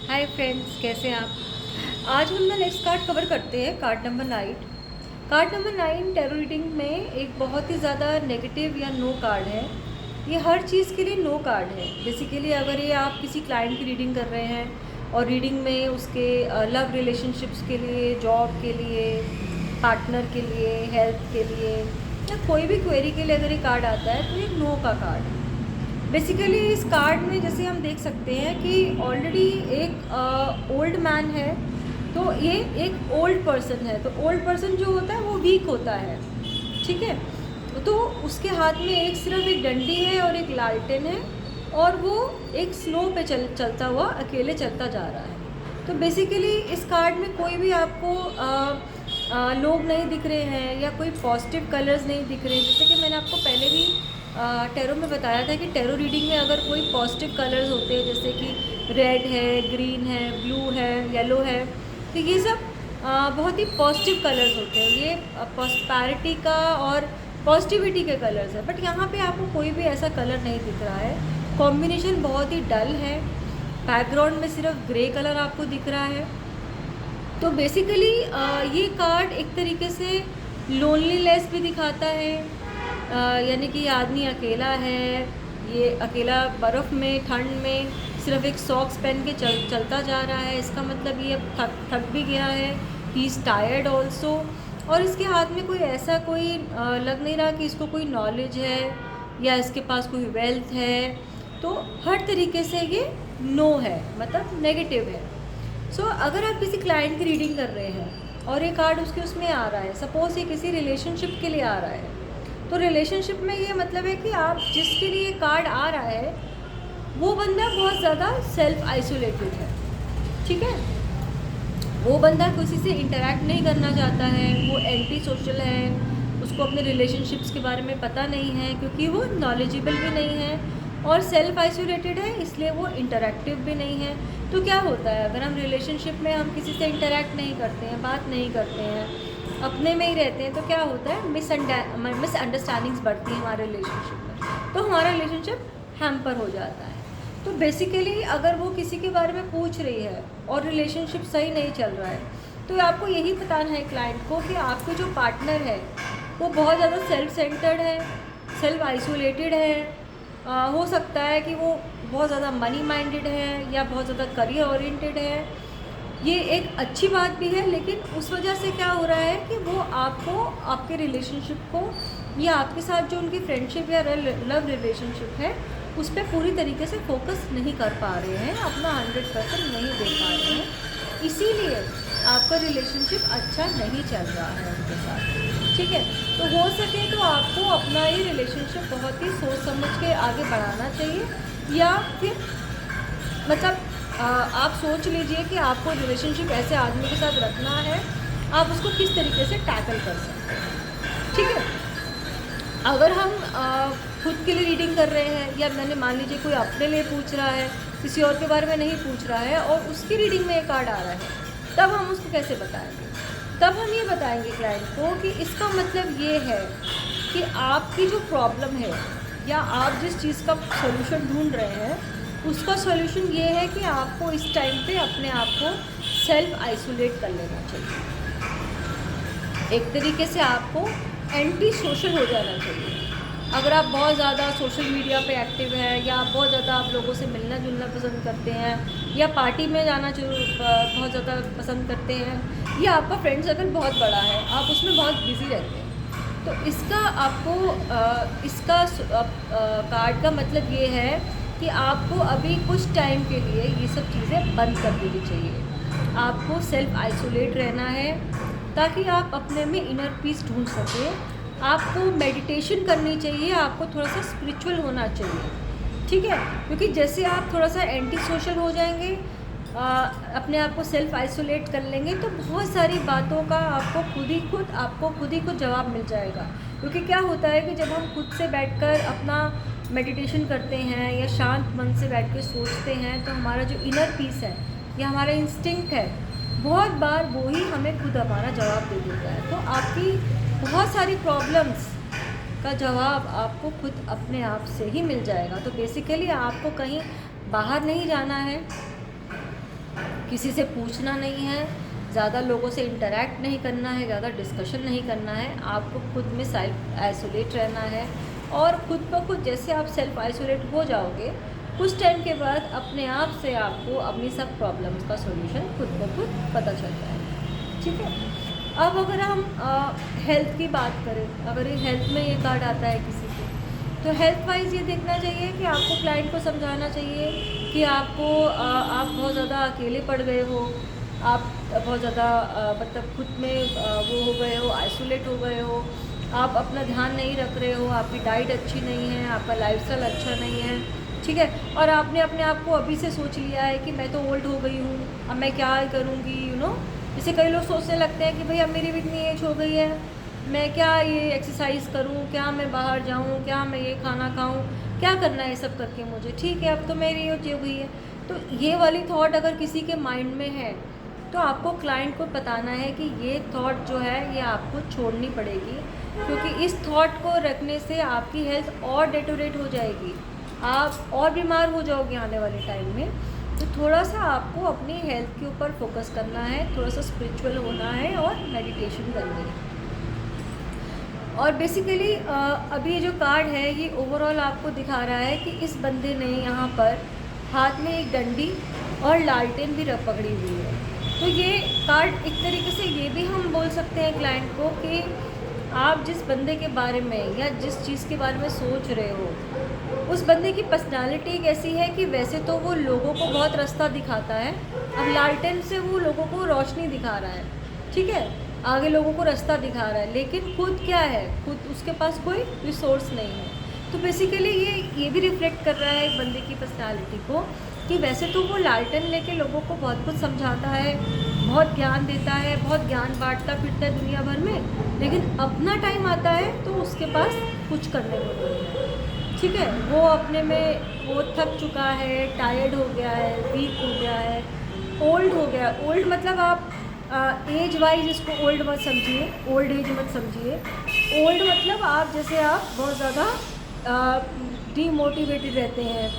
Hi friends, कैसे हैं आप। आज हम ना नेक्स्ट कार्ड कवर करते हैं, card number 9। Card number 9 tarot reading में एक बहुत ही ज़्यादा नेगेटिव या नो कार्ड है। ये हर चीज़ के लिए नो कार्ड है। बेसिकली अगर ये आप किसी क्लाइंट की रीडिंग कर रहे हैं और रीडिंग में उसके लव रिलेशनशिप्स के लिए, जॉब के लिए, पार्टनर के लिए, हेल्थ के लिए या कोई भी क्वेरी के लिए अगर ये कार्ड आता है तो ये नो का कार्ड है। बेसिकली इस कार्ड में जैसे हम देख सकते हैं कि ऑलरेडी एक ओल्ड मैन है, तो ये एक ओल्ड पर्सन है। तो ओल्ड पर्सन जो होता है वो वीक होता है, ठीक है। तो उसके हाथ में एक सिर्फ एक डंडी है और एक लालटेन है और वो एक स्नो पे चलता हुआ अकेले चलता जा रहा है। तो बेसिकली इस कार्ड में कोई भी आपको लोग नहीं दिख रहे हैं या कोई पॉजिटिव कलर्स नहीं दिख रहे हैं। जैसे कि मैंने आपको पहले भी टैरो में बताया था कि टैरो रीडिंग में अगर कोई पॉजिटिव कलर्स होते हैं, जैसे कि रेड है, ग्रीन है, ब्लू है, येलो है, तो ये सब बहुत ही पॉजिटिव कलर्स होते हैं। ये प्रॉस्पेरिटी का और पॉजिटिविटी के कलर्स है। बट यहाँ पे आपको कोई भी ऐसा कलर नहीं दिख रहा है। कॉम्बिनेशन बहुत ही डल है। बैकग्राउंड में सिर्फ ग्रे कलर आपको दिख रहा है। तो बेसिकली ये कार्ड एक तरीके से लोनलीनेस भी दिखाता है, यानी कि आदमी अकेला है। ये अकेला बर्फ़ में, ठंड में सिर्फ एक सॉक्स पहन के चलता जा रहा है। इसका मतलब ये थक भी गया है। He is tired also. और इसके हाथ में कोई ऐसा कोई लग नहीं रहा कि इसको कोई नॉलेज है या इसके पास कोई वेल्थ है। तो हर तरीके से ये नो है, मतलब नेगेटिव है। सो अगर आप किसी क्लाइंट की रीडिंग कर रहे हैं और ये कार्ड उसमें आ रहा है, सपोज़ ये किसी रिलेशनशिप के लिए आ रहा है, तो रिलेशनशिप में ये मतलब है कि आप जिसके लिए कार्ड आ रहा है वो बंदा बहुत ज़्यादा सेल्फ आइसोलेटेड है, ठीक है। वो बंदा किसी से इंटरेक्ट नहीं करना चाहता है, वो एंटी सोशल है, उसको अपने रिलेशनशिप्स के बारे में पता नहीं है क्योंकि वो नॉलेजेबल भी नहीं है और सेल्फ आइसोलेटेड है, इसलिए वो इंटरेक्टिव भी नहीं है। तो क्या होता है, अगर हम रिलेशनशिप में हम किसी से इंटरेक्ट नहीं करते हैं, बात नहीं करते हैं, अपने में ही रहते हैं, तो क्या होता है, मिसअंडरस्टैंडिंग्स बढ़ती हैं हमारे रिलेशनशिप में, तो हमारा रिलेशनशिप हैम्पर हो जाता है। तो बेसिकली अगर वो किसी के बारे में पूछ रही है और रिलेशनशिप सही नहीं चल रहा है, तो आपको यही बताना है क्लाइंट को कि आपके जो पार्टनर है वो बहुत ज़्यादा सेल्फ सेंटर्ड है, सेल्फ आइसोलेटेड है। हो सकता है कि वो बहुत ज़्यादा मनी माइंडेड है या बहुत ज़्यादा करियर ओरिएंटेड है। ये एक अच्छी बात भी है, लेकिन उस वजह से क्या हो रहा है कि वो आपको, आपके रिलेशनशिप को या आपके साथ जो उनकी फ्रेंडशिप या लव रिलेशनशिप है उस पर पूरी तरीके से फोकस नहीं कर पा रहे हैं, अपना 100% नहीं दे पा रहे हैं। इसीलिए आपका रिलेशनशिप अच्छा नहीं चल रहा है उनके साथ, ठीक है। तो हो सके तो आपको अपना ये रिलेशनशिप बहुत ही सोच समझ के आगे बढ़ाना चाहिए, या फिर मतलब आप सोच लीजिए कि आपको रिलेशनशिप ऐसे आदमी के साथ रखना है, आप उसको किस तरीके से टैकल कर सकते हैं, ठीक है। अगर हम खुद के लिए रीडिंग कर रहे हैं या मैंने मान लीजिए कोई अपने लिए पूछ रहा है, किसी और के बारे में नहीं पूछ रहा है और उसकी रीडिंग में एक कार्ड आ रहा है, तब हम उसको कैसे बताएंगे। तब हम ये बताएंगे क्लाइंट को कि इसका मतलब ये है कि आपकी जो प्रॉब्लम है या आप जिस चीज़ का सोल्यूशन ढूंढ रहे हैं उसका सॉल्यूशन ये है कि आपको इस टाइम पे अपने आप को सेल्फ आइसोलेट कर लेना चाहिए। एक तरीके से आपको एंटी सोशल हो जाना चाहिए। अगर आप बहुत ज़्यादा सोशल मीडिया पे एक्टिव हैं या बहुत ज़्यादा आप लोगों से मिलना जुलना पसंद करते हैं या पार्टी में जाना बहुत ज़्यादा पसंद करते हैं या आपका फ्रेंड सर्कल बहुत बड़ा है, आप उसमें बहुत बिज़ी रहते हैं, तो इसका आपको इसका कार्ड का मतलब ये है कि आपको अभी कुछ टाइम के लिए ये सब चीज़ें बंद कर देनी चाहिए। आपको सेल्फ आइसोलेट रहना है ताकि आप अपने में इनर पीस ढूंढ सकें। आपको मेडिटेशन करनी चाहिए, आपको थोड़ा सा स्पिरिचुअल होना चाहिए, ठीक है। क्योंकि जैसे आप थोड़ा सा एंटी सोशल हो जाएंगे, अपने आप को सेल्फ आइसोलेट कर लेंगे, तो बहुत सारी बातों का आपको खुद ही खुद जवाब मिल जाएगा। क्योंकि क्या होता है कि जब हम खुद से बैठकर अपना मेडिटेशन करते हैं या शांत मन से बैठ के सोचते हैं, तो हमारा जो इनर पीस है या हमारा इंस्टिंक्ट है, बहुत बार वो ही हमें खुद हमारा जवाब दे देता है। तो आपकी बहुत सारी प्रॉब्लम्स का जवाब आपको खुद अपने आप से ही मिल जाएगा। तो बेसिकली आपको कहीं बाहर नहीं जाना है, किसी से पूछना नहीं है, ज़्यादा लोगों से इंटरेक्ट नहीं करना है, ज़्यादा डिस्कशन नहीं करना है। आपको खुद में सेल्फ आइसोलेट रहना है और खुद ब खुद जैसे आप सेल्फ आइसोलेट हो जाओगे, कुछ टाइम के बाद अपने आप से आपको अपनी सब प्रॉब्लम्स का सॉल्यूशन खुद ब खुद पता चलता है। ठीक है, अब अगर हम हेल्थ की बात करें, अगर ये हेल्थ में ये कार्ड आता है किसी को, तो हेल्थ वाइज ये देखना चाहिए कि आपको क्लाइंट को समझाना चाहिए कि आपको आप बहुत ज़्यादा अकेले पड़ गए हो, आप बहुत ज़्यादा मतलब खुद में वो हो गए हो, आइसोलेट हो गए हो, आप अपना ध्यान नहीं रख रहे हो, आपकी डाइट अच्छी नहीं है, आपका लाइफस्टाइल अच्छा नहीं है। ठीक है, और आपने अपने आप को अभी से सोच लिया है कि मैं तो ओल्ड हो गई हूँ, अब मैं क्या करूँगी, जैसे कई लोग सोचने लगते हैं कि भाई अब मेरी भी इतनी एज हो गई है, मैं क्या ये एक्सरसाइज करूँ, क्या मैं बाहर जाऊँ, क्या मैं ये खाना खाऊँ, क्या करना है ये सब करके मुझे, ठीक है अब तो मेरी एज हो गई है। तो ये वाली थॉट अगर किसी के माइंड में है तो आपको क्लाइंट को बताना है कि ये थॉट जो है ये आपको छोड़नी पड़ेगी, क्योंकि इस थॉट को रखने से आपकी हेल्थ और डेटोरेट हो जाएगी, आप और बीमार हो जाओगे आने वाले टाइम में। तो थोड़ा सा आपको अपनी हेल्थ के ऊपर फोकस करना है, थोड़ा सा स्पिरिचुअल होना है और मेडिटेशन करनी है। और बेसिकली अभी ये जो कार्ड है ये ओवरऑल आपको दिखा रहा है कि इस बंदे ने यहाँ पर हाथ में एक डंडी और लालटेन भी पकड़ी हुई है। तो ये कार्ड एक तरीके से ये भी हम बोल सकते हैं क्लाइंट को कि आप जिस बंदे के बारे में या जिस चीज़ के बारे में सोच रहे हो, उस बंदे की पर्सनालिटी एक ऐसी है कि वैसे तो वो लोगों को बहुत रास्ता दिखाता है, अब लालटेन से वो लोगों को रोशनी दिखा रहा है, ठीक है, आगे लोगों को रास्ता दिखा रहा है, लेकिन खुद क्या है, खुद उसके पास कोई रिसोर्स नहीं है। तो बेसिकली ये भी रिफ्लेक्ट कर रहा है एक बंदे की पर्सनालिटी को कि वैसे तो वो लालटेन लेके लोगों को बहुत कुछ समझाता है, बहुत ज्ञान देता है, बहुत ज्ञान बांटता फिरता है दुनिया भर में, लेकिन अपना टाइम आता है तो उसके पास कुछ करने को नहीं है। ठीक है, वो अपने में वो थक चुका है, टायर्ड हो गया है, वीक हो गया है, ओल्ड हो गया। ओल्ड मतलब आप एज वाइज इसको ओल्ड मत समझिए, ओल्ड एज मत समझिए। ओल्ड मतलब आप जैसे आप बहुत ज़्यादा डीमोटिवेटेड रहते हैं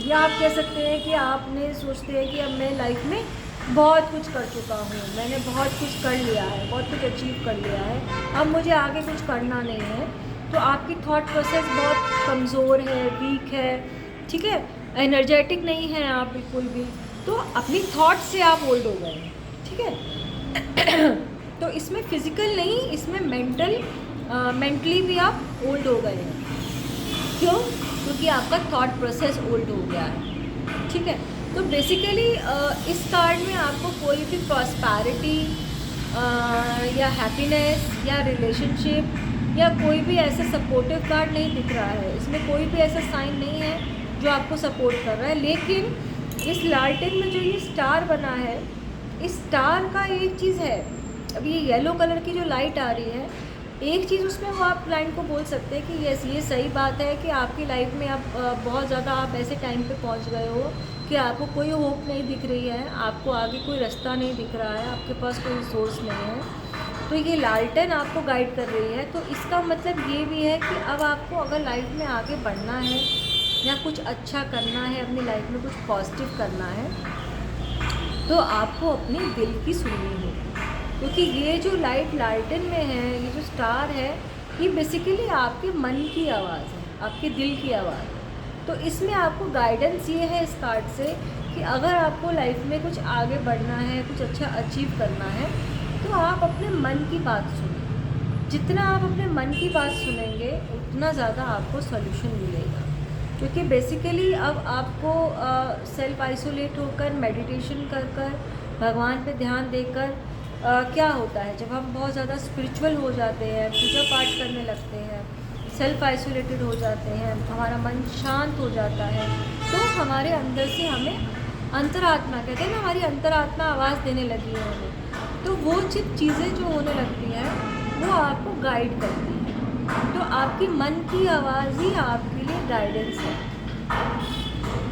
या आप कह सकते हैं कि आपने सोचते हैं कि अब मैं लाइफ में बहुत कुछ कर चुका हूँ, मैंने बहुत कुछ कर लिया है, बहुत कुछ अचीव कर लिया है, अब मुझे आगे कुछ करना नहीं है। तो आपकी थॉट प्रोसेस बहुत कमज़ोर है, वीक है, ठीक है, एनर्जेटिक नहीं है आप बिल्कुल भी। तो अपनी थॉट से आप ओल्ड हो गए हैं, ठीक है। तो इसमें फिज़िकल नहीं, इसमें मेंटली भी आप ओल्ड हो गए हैं। क्यों? क्योंकि आपका थॉट प्रोसेस ओल्ड हो गया है, ठीक है। तो बेसिकली इस कार्ड में आपको कोई भी प्रॉस्पेरिटी या हैप्पीनेस या रिलेशनशिप या कोई भी ऐसा सपोर्टिव कार्ड नहीं दिख रहा है। इसमें कोई भी ऐसा साइन नहीं है जो आपको सपोर्ट कर रहा है। लेकिन इस लालटेन में जो ये स्टार बना है, इस स्टार का एक चीज़ है, अब ये येलो कलर की जो लाइट आ रही है, एक चीज़ उसमें वो आप क्लाइंट को बोल सकते हैं कि यस, ये सही बात है कि आपकी लाइफ में आप बहुत ज़्यादा आप ऐसे टाइम पे पहुंच गए हो कि आपको कोई होप नहीं दिख रही है, आपको आगे कोई रास्ता नहीं दिख रहा है, आपके पास कोई रिसोर्स नहीं है। तो ये लालटेन आपको गाइड कर रही है। तो इसका मतलब ये भी है कि अब आपको अगर लाइफ में आगे बढ़ना है या कुछ अच्छा करना है, अपनी लाइफ में कुछ पॉजिटिव करना है, तो आपको अपने दिल की सुननी होगी। क्योंकि ये जो लाइट लालटेन में है, ये जो स्टार है, ये बेसिकली आपके मन की आवाज़ है, आपके दिल की आवाज़। तो इसमें आपको गाइडेंस ये है इस कार्ड से कि अगर आपको लाइफ में कुछ आगे बढ़ना है, कुछ अच्छा अचीव करना है, तो आप अपने मन की बात सुनें। जितना आप अपने मन की बात सुनेंगे उतना ज़्यादा आपको सॉल्यूशन मिलेगा। क्योंकि बेसिकली अब आपको सेल्फ आइसोलेट होकर, मेडिटेशन कर कर, भगवान पे ध्यान देकर क्या होता है, जब हम बहुत ज़्यादा स्पिरिचुअल हो जाते हैं, पूजा पाठ करने लगते हैं, सेल्फ आइसोलेटेड हो जाते हैं, हमारा मन शांत हो जाता है, तो हमारे अंदर से हमें अंतरात्मा, कहते हैं ना, हमारी अंतरात्मा आवाज़ देने लगी है हमें। तो वो चीज़ें जो होने लगती हैं वो आपको गाइड करती हैं। तो आपकी मन की आवाज़ ही आपके लिए गाइडेंस है।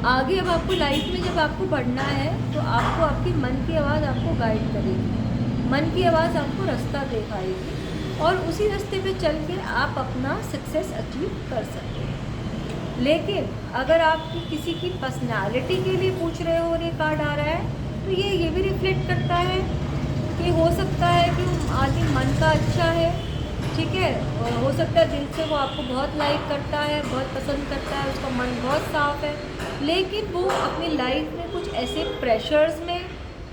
आगे अब आपको लाइफ में जब आपको बढ़ना है तो आपको आपकी मन की आवाज़ आपको गाइड करेगी, मन की आवाज़ आपको रास्ता दिखाएगी और उसी रास्ते पे चल के आप अपना सक्सेस अचीव कर सकते हैं। लेकिन अगर आप किसी की पर्सनालिटी के लिए पूछ रहे हो और ये कार्ड आ रहा है, तो ये भी रिफ्लेक्ट करता है कि हो सकता है कि आदमी मन का अच्छा है, ठीक है, और हो सकता है दिल से वो आपको बहुत लाइक करता है, बहुत पसंद करता है, उसका मन बहुत साफ है, लेकिन वो अपनी लाइफ में कुछ ऐसे प्रेशर्स में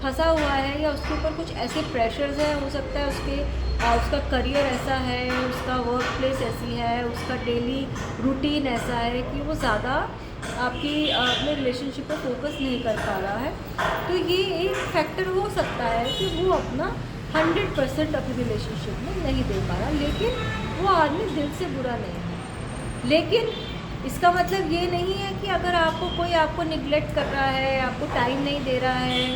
फंसा हुआ है या उसके ऊपर कुछ ऐसे प्रेशर्स हैं, हो सकता है उसका करियर ऐसा है, उसका वर्क प्लेस ऐसी है, उसका डेली रूटीन ऐसा है कि वो ज़्यादा अपने रिलेशनशिप पर फोकस नहीं कर पा रहा है। तो ये एक फैक्टर हो सकता है कि वो अपना 100% अपनी रिलेशनशिप में नहीं दे पा रहा, लेकिन वो आदमी दिल से बुरा नहीं है। लेकिन इसका मतलब ये नहीं है कि अगर आपको निगलेक्ट कर रहा है, आपको टाइम नहीं दे रहा है,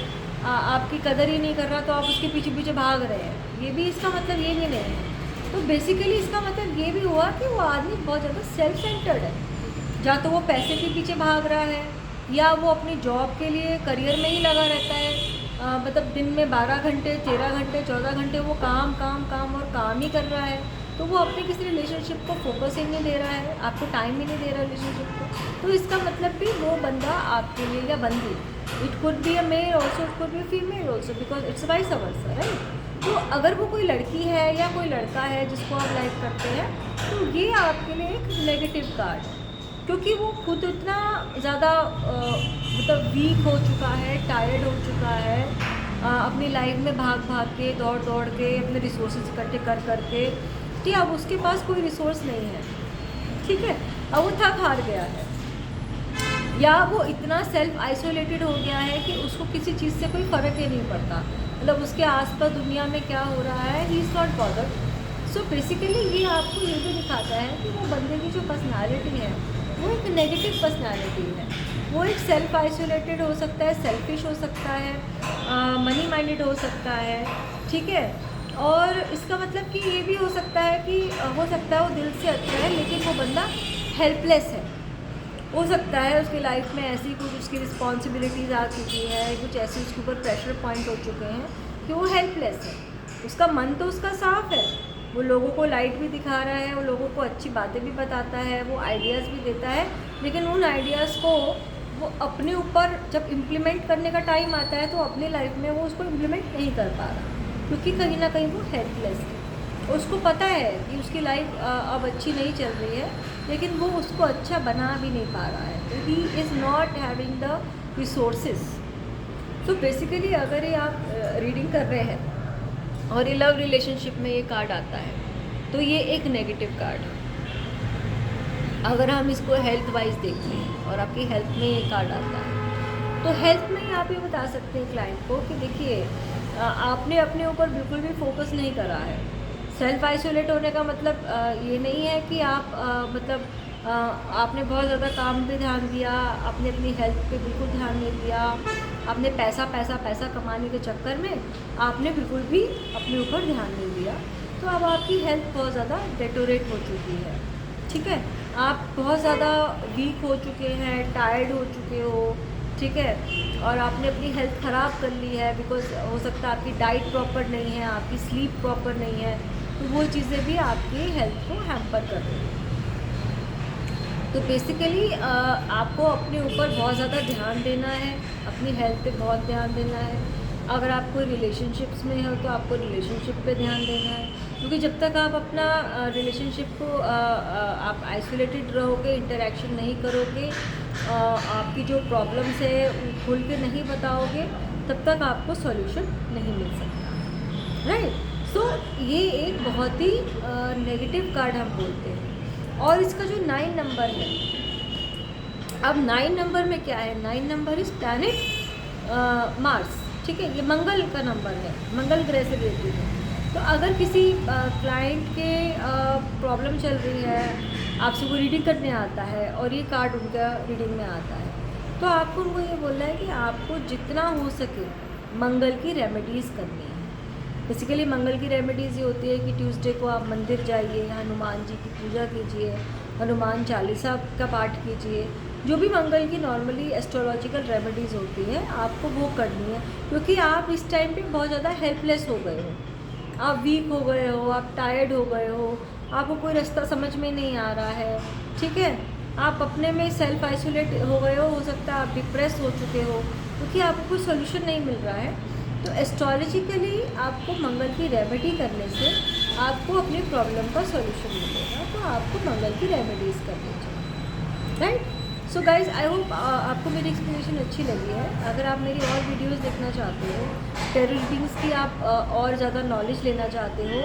आपकी कदर ही नहीं कर रहा, तो आप उसके पीछे पीछे भाग रहे हैं, ये भी इसका मतलब ये भी नहीं है। तो बेसिकली इसका मतलब ये भी हुआ कि वो आदमी बहुत ज़्यादा सेल्फ सेंटर्ड है, या तो वो पैसे के पीछे भाग रहा है, या वो अपनी जॉब के लिए करियर में ही लगा रहता है। मतलब दिन में 12 घंटे, 13 घंटे, 14 घंटे वो काम काम काम और काम ही कर रहा है, तो वो अपने किसी रिलेशनशिप को फोकस ही नहीं दे रहा है, आपको टाइम ही नहीं दे रहा रिलेशनशिप को। तो इसका मतलब भी वो बंदा आपके लिए, या बंदी, it could be a male also, it could be female also, because it's vice versa, right. तो अगर वो कोई लड़की है या कोई लड़का है जिसको आप लाइक करते हैं, तो ये आपके लिए एक नेगेटिव कार्ड है, क्योंकि वो खुद इतना ज़्यादा मतलब वीक हो चुका है, टायर्ड हो चुका है, अपनी लाइफ में भाग भाग के, दौड़ दौड़ के, अपने रिसोर्सेज इकट्ठे कर करके, कि अब उसके पास कोई रिसोर्स नहीं है, ठीक है, अब वो थक हार गया है, या वो इतना सेल्फ आइसोलेटेड हो गया है कि उसको किसी चीज़ से कोई फ़र्क ही नहीं पड़ता, मतलब उसके आसपास दुनिया में क्या हो रहा है, he is not bothered. So basically ये आपको ये भी दिखाता है कि वो बंदे की जो पर्सनालिटी है वो एक नेगेटिव पर्सनालिटी है, वो एक सेल्फ आइसोलेटेड हो सकता है, सेल्फिश हो सकता है, मनी माइंडेड हो सकता है, ठीक है। और इसका मतलब कि ये भी हो सकता है कि हो सकता है वो दिल से अच्छा है, लेकिन वो बंदा हेल्पलेस है। हो सकता है उसकी लाइफ में ऐसी कुछ उसकी रिस्पॉन्सिबिलिटीज़ आ चुकी है, कुछ ऐसे उसके ऊपर प्रेशर पॉइंट हो चुके हैं कि वो हेल्पलेस है। उसका मन तो उसका साफ है, वो लोगों को लाइट भी दिखा रहा है, वो लोगों को अच्छी बातें भी बताता है, वो आइडियाज़ भी देता है, लेकिन उन आइडियाज़ को वो अपने ऊपर जब इम्प्लीमेंट करने का टाइम आता है, तो अपनी लाइफ में वो उसको इम्प्लीमेंट नहीं कर पा रहा, क्योंकि कहीं ना कहीं वो हेल्पलेस है। उसको पता है कि उसकी लाइफ अब अच्छी नहीं चल रही है, लेकिन वो उसको अच्छा बना भी नहीं पा रहा है, तो he is not having the resources. तो बेसिकली अगर ये आप रीडिंग कर रहे हैं और ये लव रिलेशनशिप में ये कार्ड आता है, तो ये एक नेगेटिव कार्ड है। अगर हम इसको हेल्थ वाइज देखें और आपकी हेल्थ में ये कार्ड आता है, तो हेल्थ में आप ये बता सकते हैं क्लाइंट को कि देखिए, आपने अपने ऊपर बिल्कुल भी फोकस नहीं करा है। सेल्फ आइसोलेट होने का मतलब ये नहीं है कि आप आपने बहुत ज़्यादा काम पे ध्यान दिया, आपने अपनी हेल्थ पे बिल्कुल ध्यान नहीं दिया, आपने पैसा पैसा पैसा कमाने के चक्कर में आपने बिल्कुल भी अपने ऊपर ध्यान नहीं दिया, तो अब आपकी हेल्थ बहुत ज़्यादा डेटोरेट हो चुकी है, ठीक है, आप बहुत ज़्यादा वीक हो चुके हैं, टायर्ड हो चुके हो, ठीक है, और आपने अपनी हेल्थ ख़राब कर ली है, बिकॉज हो सकता है आपकी डाइट प्रॉपर नहीं है, आपकी स्लीप प्रॉपर नहीं है, तो वो चीज़ें भी आपकी हेल्थ को हैम्पर कर रही हैं। तो बेसिकली आपको अपने ऊपर बहुत ज़्यादा ध्यान देना है, अपनी हेल्थ पे बहुत ध्यान देना है। अगर आप कोई रिलेशनशिप्स में हो तो आपको रिलेशनशिप पे ध्यान देना है, क्योंकि जब तक आप अपना रिलेशनशिप को आप आइसोलेटेड रहोगे, इंटरेक्शन नहीं करोगे, आपकी जो प्रॉब्लम्स है खुल के नहीं बताओगे, तब तक आपको सॉल्यूशन नहीं मिल सकता, राइट। सो ये एक बहुत ही नेगेटिव कार्ड हम बोलते हैं। और इसका जो 9 नंबर है, अब 9 नंबर में क्या है, 9 नंबर इस प्लैनेट मार्स, ठीक है, ये मंगल का नंबर है, मंगल ग्रह से रिलेटेड है। तो अगर किसी क्लाइंट के प्रॉब्लम चल रही है, आपसे वो रीडिंग करने आता है और ये कार्ड उनका रीडिंग में आता है, तो आपको उनको ये बोलना है कि आपको जितना हो सके मंगल की रेमेडीज़ करनी है। बेसिकली मंगल की रेमेडीज़ ये होती है कि ट्यूसडे को आप मंदिर जाइए, हनुमान जी की पूजा कीजिए, हनुमान चालीसा का पाठ कीजिए, जो भी मंगल की नॉर्मली एस्ट्रोलॉजिकल रेमेडीज़ होती हैं आपको वो करनी है, क्योंकि आप इस टाइम पे बहुत ज़्यादा हेल्पलेस हो गए हो, आप वीक हो गए हो, आप टायर्ड हो गए हो, आपको कोई रास्ता समझ में नहीं आ रहा है, ठीक है, आप अपने में सेल्फ आइसोलेट हो गए हो सकता है आप डिप्रेस हो चुके हो, तो क्योंकि आपको कोई सोल्यूशन नहीं मिल रहा है, तो एस्ट्रोलॉजिकली आपको मंगल की रेमेडी करने से आपको अपनी प्रॉब्लम का सोल्यूशन मिलेगा। तो आपको मंगल की रेमेडीज़ करनी चाहिए, right. So guys, I hope आपको मेरी एक्सप्लेनेशन अच्छी लगी है। अगर आप मेरी और वीडियोस देखना चाहते हो, टैरो रीडिंग्स की आप और ज़्यादा नॉलेज लेना चाहते हो,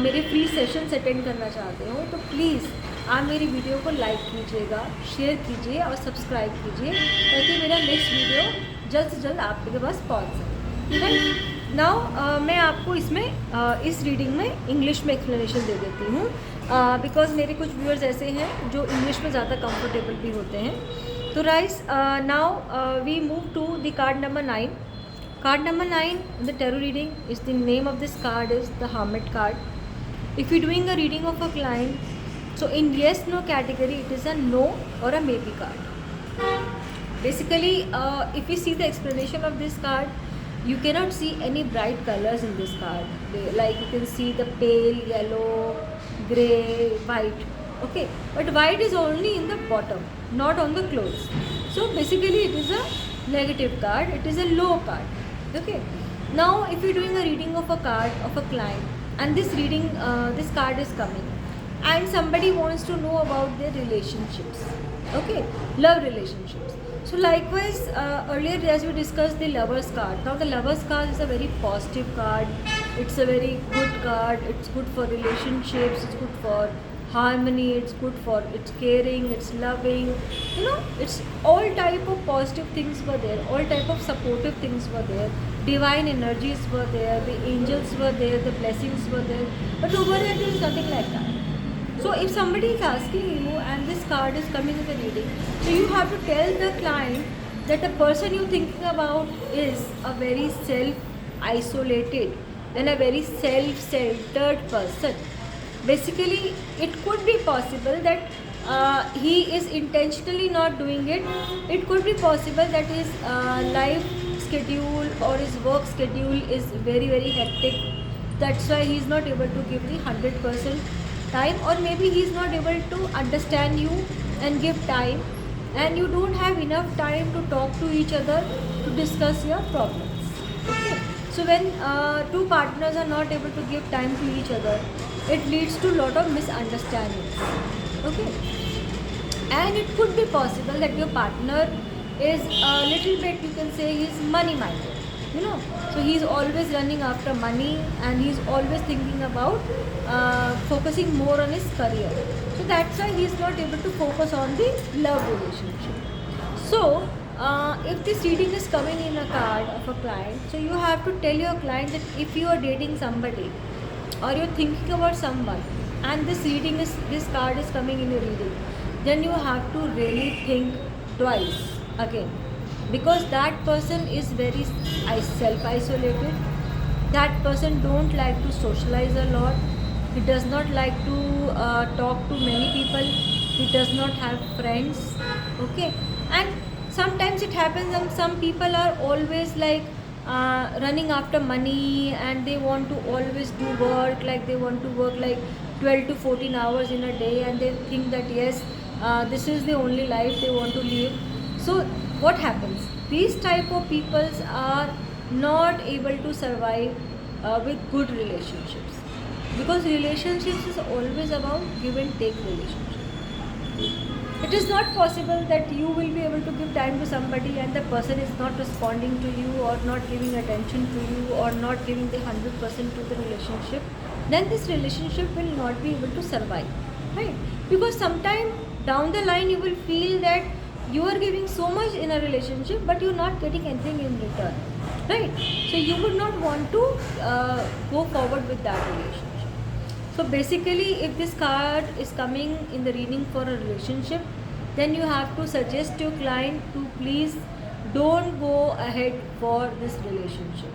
मेरे फ्री सेशंस अटेंड करना चाहते हो, तो प्लीज़ आप मेरी वीडियो को लाइक कीजिएगा, शेयर कीजिए और सब्सक्राइब कीजिए, ताकि मेरा नेक्स्ट वीडियो जल्द से जल्द आपके पास पहुंच सके, राइट। नाउ मैं आपको इसमें इस रीडिंग में इंग्लिश में एक्सप्लेनेशन दे देती हूँ, बिकॉज मेरे कुछ व्यूअर्स ऐसे हैं जो इंग्लिश में ज़्यादा कंफर्टेबल भी होते हैं। तो rice, now we move to the card number 9. Card number 9 in the tarot reading is the name of this card is the Hermit card. If you're doing a reading of a client, so in yes no category it is a no or a maybe card. Basically, if you see the explanation of this card, you cannot see any bright colors in this card. Like you can see the pale yellow, grey, white. Okay, but white is only in the bottom, not on the clothes. So basically, it is a negative card. It is a low card. Okay, now if you're doing a reading of a card of a client, and this reading, this card is coming, and somebody wants to know about their relationships, okay, love relationships. So likewise, earlier as we discussed the lovers card, now the lovers card is a very positive card. It's a very good card. It's good for relationships, it's good for harmony, it's good for, it's caring, it's loving, you know, it's all type of positive things were there, all type of supportive things were there, divine energies were there, the angels were there, the blessings were there. But over here there is nothing like that. So if somebody is asking you and this card is coming in the reading, so you have to tell the client that the person you're thinking about is a very self isolated and a very self-centered person. Basically, it could be possible that he is intentionally not doing it. It could be possible that his life schedule or his work schedule is very very hectic. That's why he is not able to give the 100% time, or maybe he is not able to understand you and give time, and you don't have enough time to talk to each other to discuss your problems. Okay, so when two partners are not able to give time to each other, it leads to lot of misunderstandings. Okay, and it could be possible that your partner is a little bit, you can say, he's money minded, you know, so he's always running after money, and he's always thinking about focusing more on his career. So that's why he's not able to focus on the love relationship. So if this reading is coming in a card of a client, so you have to tell your client that if you are dating somebody or you're thinking about someone, and this card is coming in your reading, then you have to really think twice again, because that person is very self-isolated. That person don't like to socialize a lot. He does not like to talk to many people. He does not have friends. Okay, and sometimes it happens some people are always like running after money, and they want to always do work, like they want to work like 12 to 14 hours in a day, and they think that yes, this is the only life they want to live. So what happens, these type of peoples are not able to survive with good relationships, because relationships is always about give and take relationship. It is not possible that you will be able to give time to somebody and the person is not responding to you, or not giving attention to you, or not giving the 100% to the relationship. Then this relationship will not be able to survive, right? Because sometime down the line you will feel that you are giving so much in a relationship, but you're not getting anything in return, right? So you would not want to go forward with that relationship. So basically, if this card is coming in the reading for a relationship, then you have to suggest to your client to please don't go ahead for this relationship.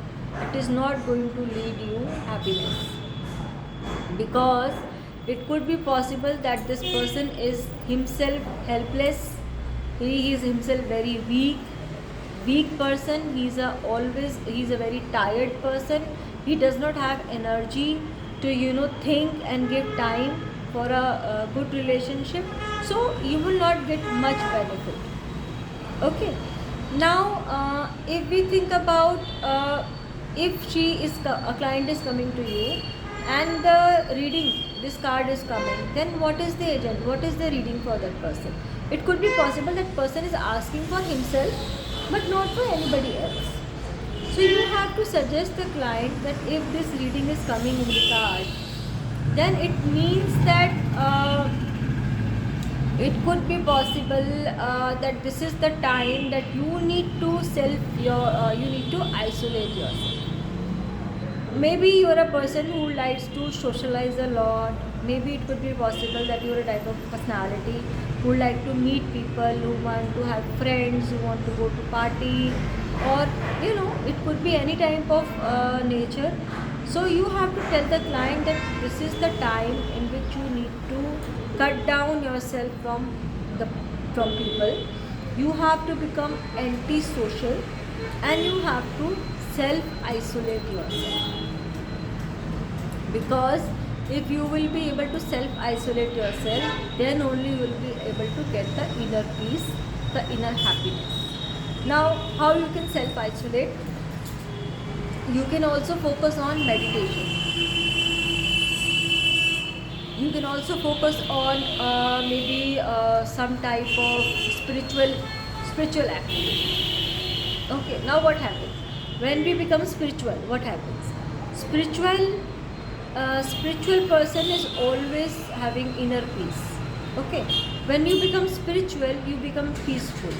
It is not going to lead you happiness, because it could be possible that this person is himself helpless. He is himself very weak person. He's a very tired person. He does not have energy to think and give time for a good relationship. So you will not get much benefit. Okay, Now, if we think about if a client is coming to you and the reading, this card is coming, then what is the agent? What is the reading for that person? It could be possible that person is asking for himself, but not for anybody else. So you have to suggest the client that if this reading is coming in the card, then it means that it could be possible that this is the time that you need to you need to isolate yourself. Maybe you are a person who likes to socialize a lot. Maybe it could be possible that you are a type of personality who like to meet people, who want to have friends, who want to go to party, or it could be any type of nature. So you have to tell the client that this is the time in which you need to cut down yourself the from people. You have to become anti-social and you have to self-isolate yourself. Because if you will be able to self-isolate yourself, then only you will be able to get the inner peace, the inner happiness. Now, how you can self-isolate? You can also focus on meditation. You can also focus on maybe some type of spiritual activity. Okay, now what happens? When we become spiritual, what happens? Spiritual person is always having inner peace. Okay, when you become spiritual, you become peaceful.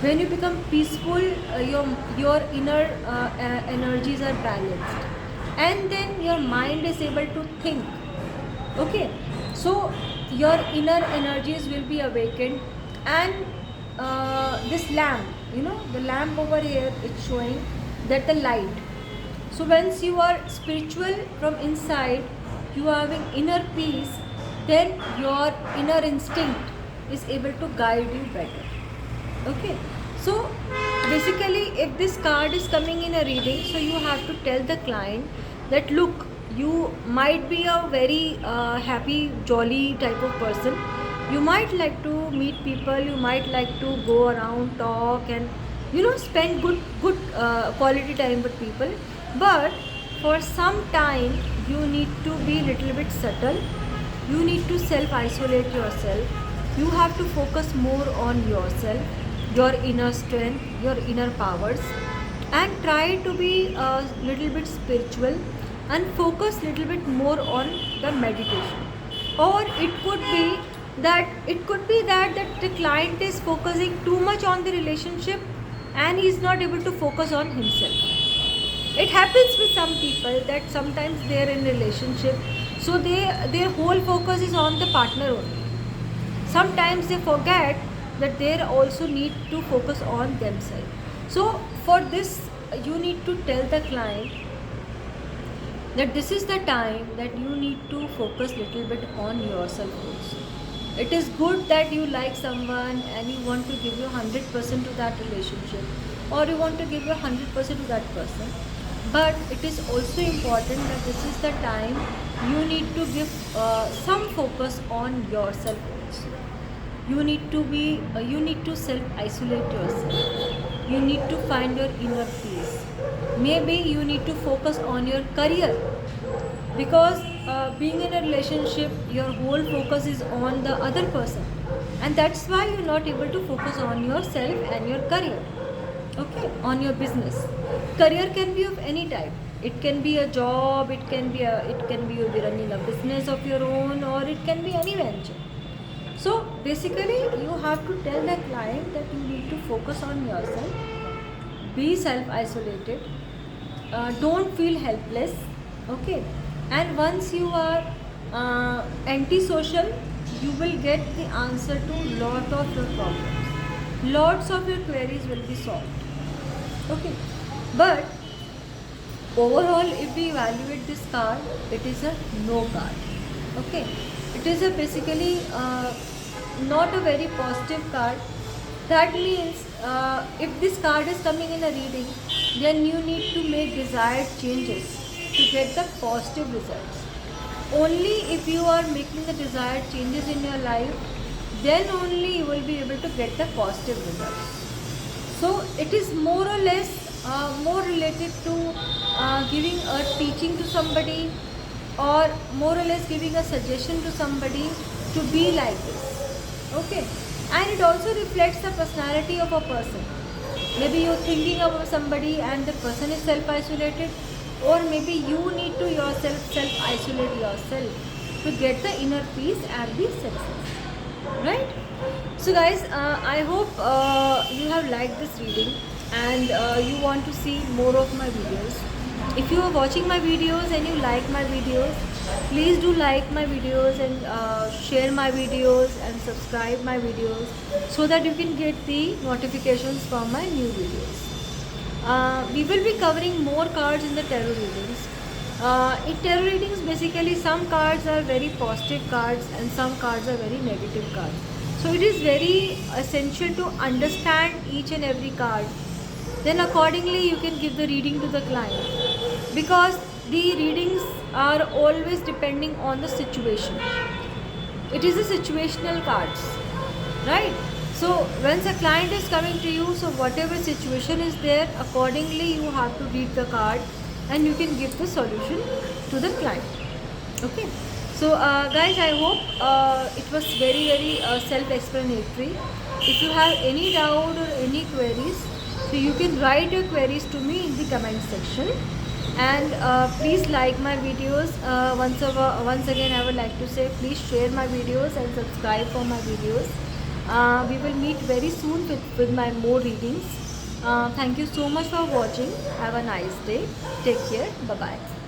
When you become peaceful, your inner energies are balanced, and then your mind is able to think. Okay, so your inner energies will be awakened, and this lamp, the lamp over here, it's showing that the light. So once you are spiritual from inside, you are having inner peace, then your inner instinct is able to guide you better. Okay, so basically if this card is coming in a reading, so you have to tell the client that look, you might be a very happy, jolly type of person. You might like to meet people, you might like to go around, talk, and spend good quality time with people. But for some time, you need to be little bit subtle. You need to self-isolate yourself. You have to focus more on yourself, your inner strength, your inner powers, and try to be a little bit spiritual and focus little bit more on the meditation. Or it could be that the client is focusing too much on the relationship and he is not able to focus on himself. It happens with some people that sometimes they are in relationship, so their whole focus is on the partner only. Sometimes they forget that they also need to focus on themselves. So for this, you need to tell the client that this is the time that you need to focus little bit on yourself also. It is good that you like someone and you want to give your 100% to that relationship, or you want to give your 100% to that person. But it is also important that this is the time you need to give some focus on yourself also. You need to self-isolate yourself. You need to find your inner peace. Maybe you need to focus on your career, because being in a relationship, your whole focus is on the other person, and that's why you're not able to focus on yourself and your career. Okay, on your business. Career can be of any type. It can be a job, it can be you'll be running a business of your own, or it can be any venture. So basically you have to tell the client that you need to focus on yourself, be self-isolated, don't feel helpless. Okay, and once you are antisocial, you will get the answer to lot of your problems. Lots of your queries will be solved. Okay, but overall, if we evaluate this card, it is a no card. Okay, it is a basically not a very positive card. That means if this card is coming in a reading, then you need to make desired changes to get the positive results. Only if you are making the desired changes in your life, then only you will be able to get the positive results. So it is more or less more related to giving a teaching to somebody, or more or less giving a suggestion to somebody to be like this. Okay, and it also reflects the personality of a person. Maybe you're thinking about somebody and the person is self-isolated, or maybe you need to yourself self-isolate yourself to get the inner peace and the success. Right? So guys, I hope you have liked this reading, and you want to see more of my videos. If you are watching my videos and you like my videos, please do like my videos and share my videos and subscribe my videos, so that you can get the notifications from my new videos. We will be covering more cards in the tarot readings. In tarot readings, basically some cards are very positive cards and some cards are very negative cards. So it is very essential to understand each and every card. Then accordingly you can give the reading to the client, because the readings are always depending on the situation. It is a situational cards, right? So once a client is coming to you, so whatever situation is there, accordingly you have to read the card and you can give the solution to the client. Okay, so guys, I hope it was very self-explanatory. If you have any doubt or any queries, so you can write your queries to me in the comment section. And please like my videos. Once again I would like to say, please share my videos and subscribe for my videos. We will meet very soon with my more readings. Thank you so much for watching. Have a nice day. Take care. Bye bye.